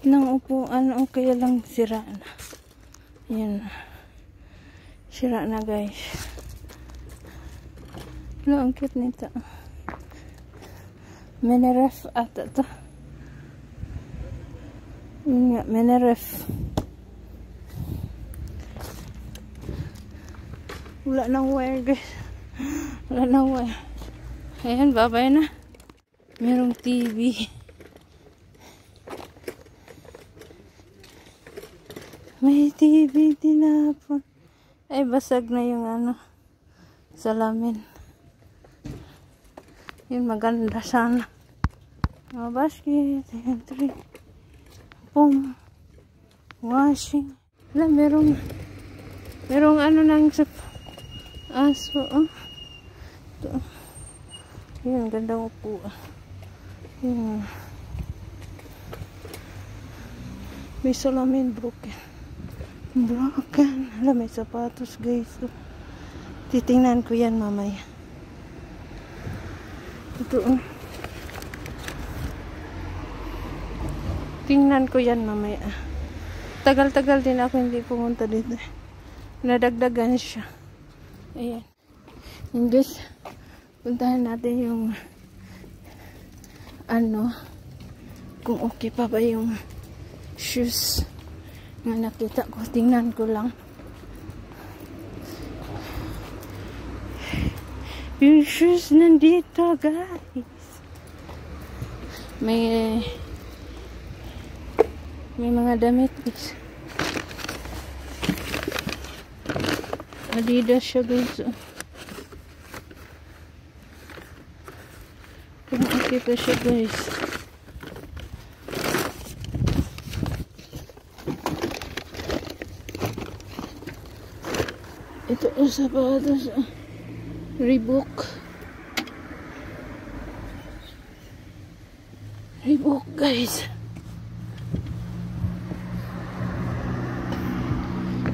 cute ng upuan. O kaya lang sira na. Yan. Sira na guys. Wala, ang cute nito. Mini-ref ata to. Yun nga, mini-ref. Wala nang wire guys. Wala nang wire. Ayan, babay na. Merong TV. May TV tinapon. Ay, basag na yung ano, salamin. Yun, maganda sana. Mga basket. Ayan, 3. Boom. Washing. Wala, merong ano nang aso. Oh. Ito. Yun, gandang upuan. Yun. May salamin broken. Hala, may sapatos guys. Titingnan ko yan mamaya. Ito. Tingnan ko yan mamaya. Tagal-tagal din ako hindi pumunta dito. Nadagdagan siya. Ayan. And guys, puntahan natin yung ano, kung okay pa ba yung shoes na nakita ko. Tingnan ko lang. Yung shoes nandito guys. May mga damit guys. Adidas siya guys. Kung okay pa siya guys. Ito yung sapatos. Reebok guys.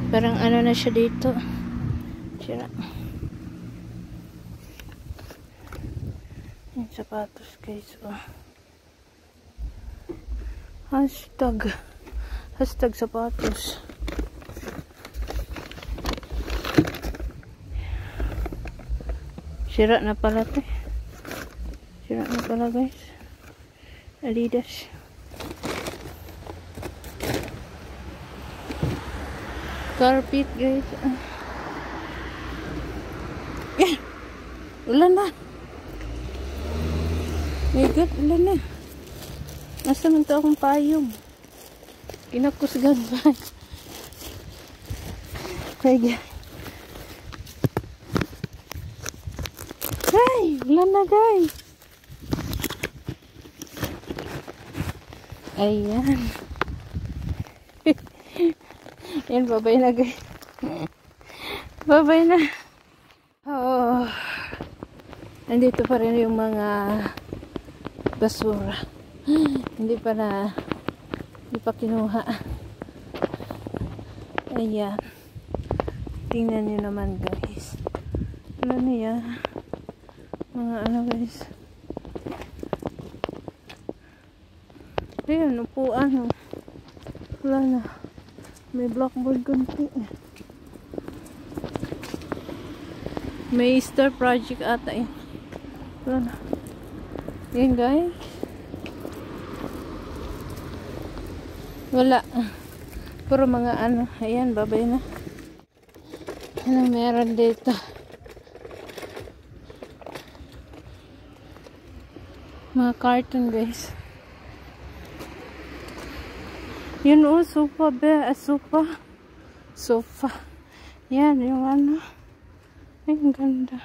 Parang ano na siya dito. Sira. Yung sapatos guys. Oh. Hashtag sapatos. Sira na pala ito. Sira na pala guys. Adidas. Carpet guys. Ulan na. My God, ulan na. Nasa man ito akong payong. Kinakusgan ba? Kaya ay, ulan na guys. Ayan. Yan, babay na guys. Babay na. Oh. Nandito pa rin yung mga basura. Hindi pa kinuha. Ayan. Tingnan nyo naman guys. Ano niya? Mga ano guys. Ayan, upuan. Wala na. May blackboard konti. May star project ata yun. Wala na. Ayan guys. Wala. Puro mga ano. Ayan, babay na. Ano meron dito? Mga carton guys. Yun o, sofa be. Sofa. Yan, yung ano. Ay, ang ganda.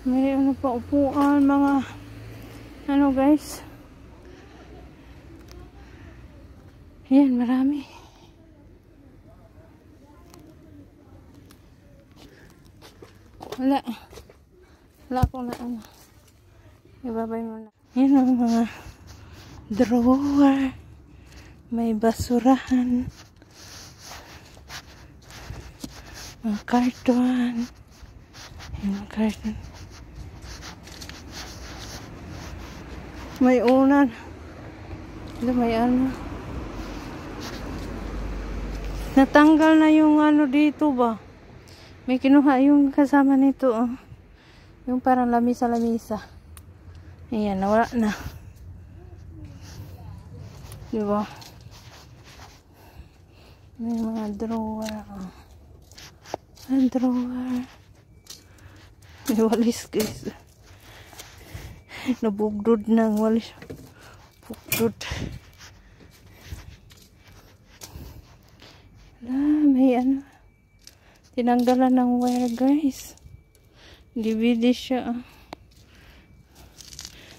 May ano pa upuan, mga ano guys. Yan, marami. Wala akong na ano. Ibabay mo na. Yan ang mga drawer. May basurahan. Mga karton. Yan, karton. May unan. May ano. Natanggal na yung ano dito ba? May kinuha yung kasama nito. Oh. Yung parang lamisa-lamisa. Ayan, nawala na. Diba? May mga drawer. Oh. May drawer. May walis guys. Nabugdod ng walis. Bugdod. May ano. Tinanggalan ng wire guys. DVD siya.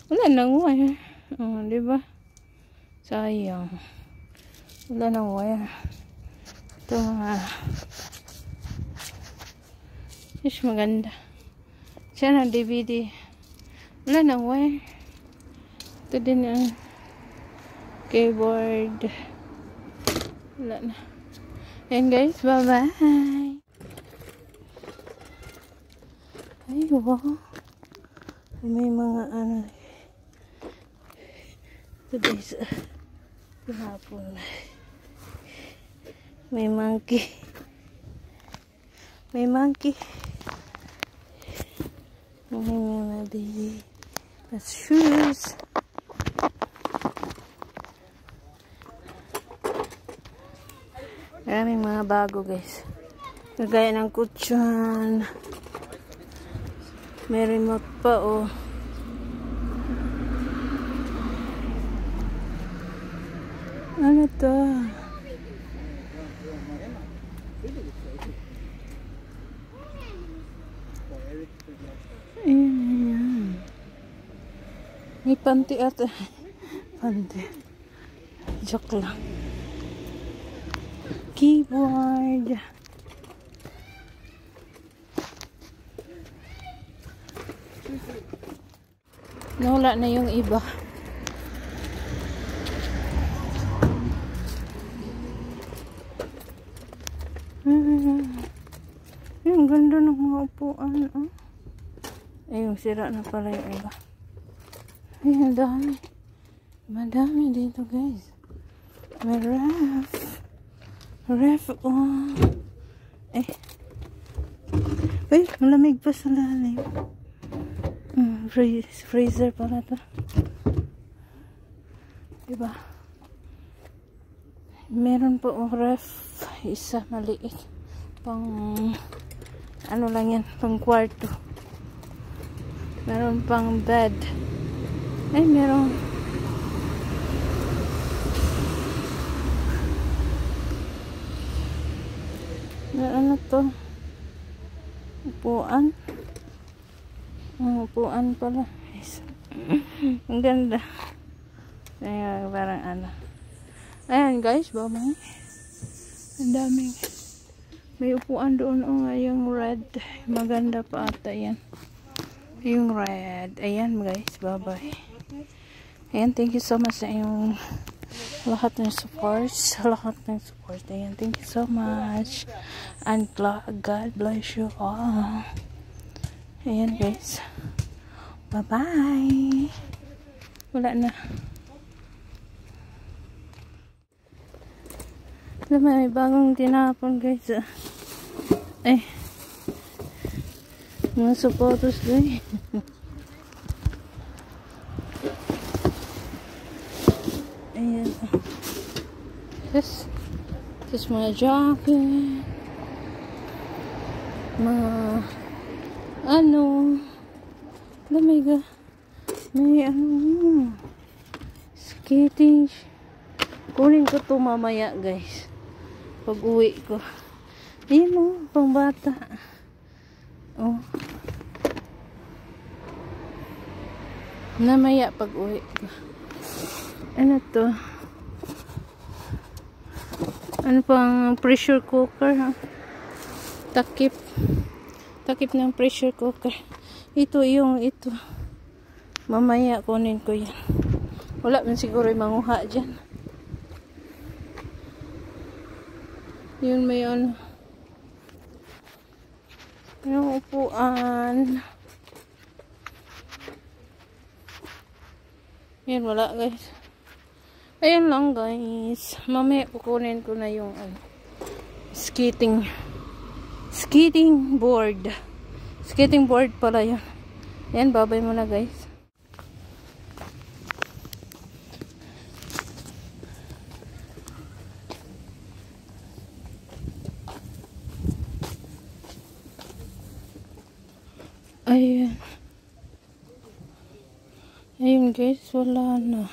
Wala nang wire. Oh, diba? Sayang. Wala nang wire. Ito mga. Is maganda. Siya na DVD. Wala nang wire. Ito din ang keyboard. Wala na. And guys, bye-bye. Ay, wow. May mga ano. Today's hapon. May monkey. May monkey. May mga baby. That's shoes. Maraming mga bago guys. Kagaya ng kutsyon. May remote pa oh. Ano to? Ayan. May panty at panty. Joke lang. Keyboard. Nawala na yung iba. Yung ganda ng mga upuan. Oh. Ay, yung sira na pala yung iba. Ay, ang dami. Madami dito guys. May ref. Ref. Oh. Eh. Uy, malamig pa sa lalim. Freezer pala to. Diba? Meron po ref. Isa maliit. Pang ano lang yan. Pang kwarto. Meron pang bed. Ay, meron. Ano to? Upuan. Upuan pala. Ang ganda. Ay, parang ano. Ayan guys, bye-bye. Ang daming. May upuan doon. Oh, yung red. Maganda pa ata yan. Yung red. Ayan guys, bye-bye. Ayan, thank you so much sa yung lahat ng support. Ayan, thank you so much. And God bless you all. Ayan guys. Bye-bye. Wala na. May bagong tinapon guys. Ay. Mga sapatos doon. Ayan. This mga jacket. Mga ano. May ano. Skating. Kunin ko to mamaya guys. Pag uwi ko. Ayan o. Pang bata. Oh. Namaya pag uwi ko. Ano to? Ano pang pressure cooker ha? Takip ng pressure cooker. Ito mamaya kunin ko yan. Wala man siguro yung manguha dyan. Yun may ano. Yung upuan. Yan, wala guys. Ayan lang guys. Mamaya kukunin ko na yung skating board. Skating board pala yun. Yan, babay muna guys. Ayan. Ayun guys, wala na.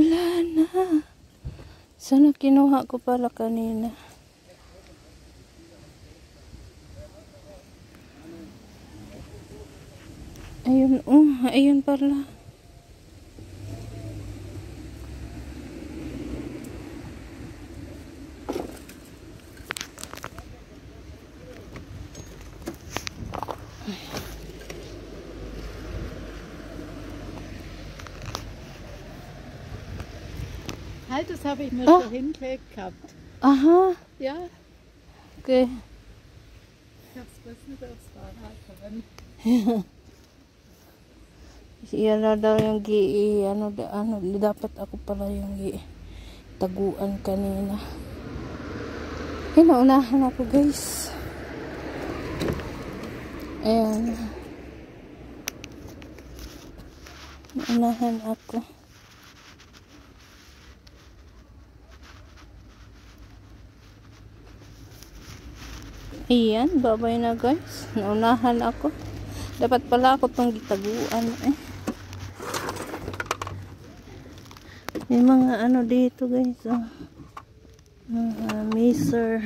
Wala na. Sana kinuha ko pala kanina. Ayun, ayun pala. Halt, das habe ich mir vorhin gelegt gehabt. Aha. Ja. Okay. Ich habe es bloß nicht aufs Fahrrad verwendet. Yan na daw yung dapat ako pala yung taguan kanina. Naunahan ako guys. Ayan. Naunahan ako. Ayan, babay na guys. Naunahan ako. Dapat pala ako itong gitaguan May mga dito guys. Miser.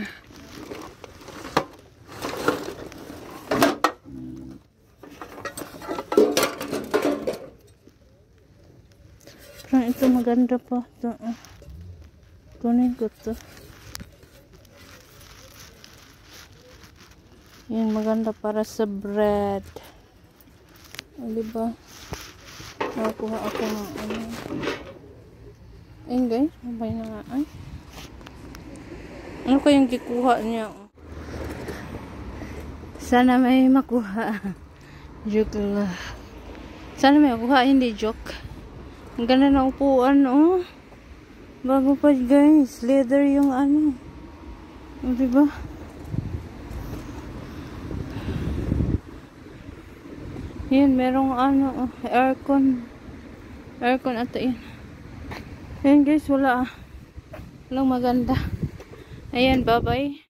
Parang ito maganda pa. Kunin ko to. Yan, maganda para sa bread. Diba? Nakakuha ako ng Ayun guys, mabay na nga ay. Ano kayong gikuha niya? Sana may makuha. Joke lang. Sana may makuha, hindi joke. Ang ganda na upuan, Bago pa guys, leather yung diba? Yan, merong aircon. Aircon ata yan. Ayan guys, walang maganda. Ayan, bye-bye.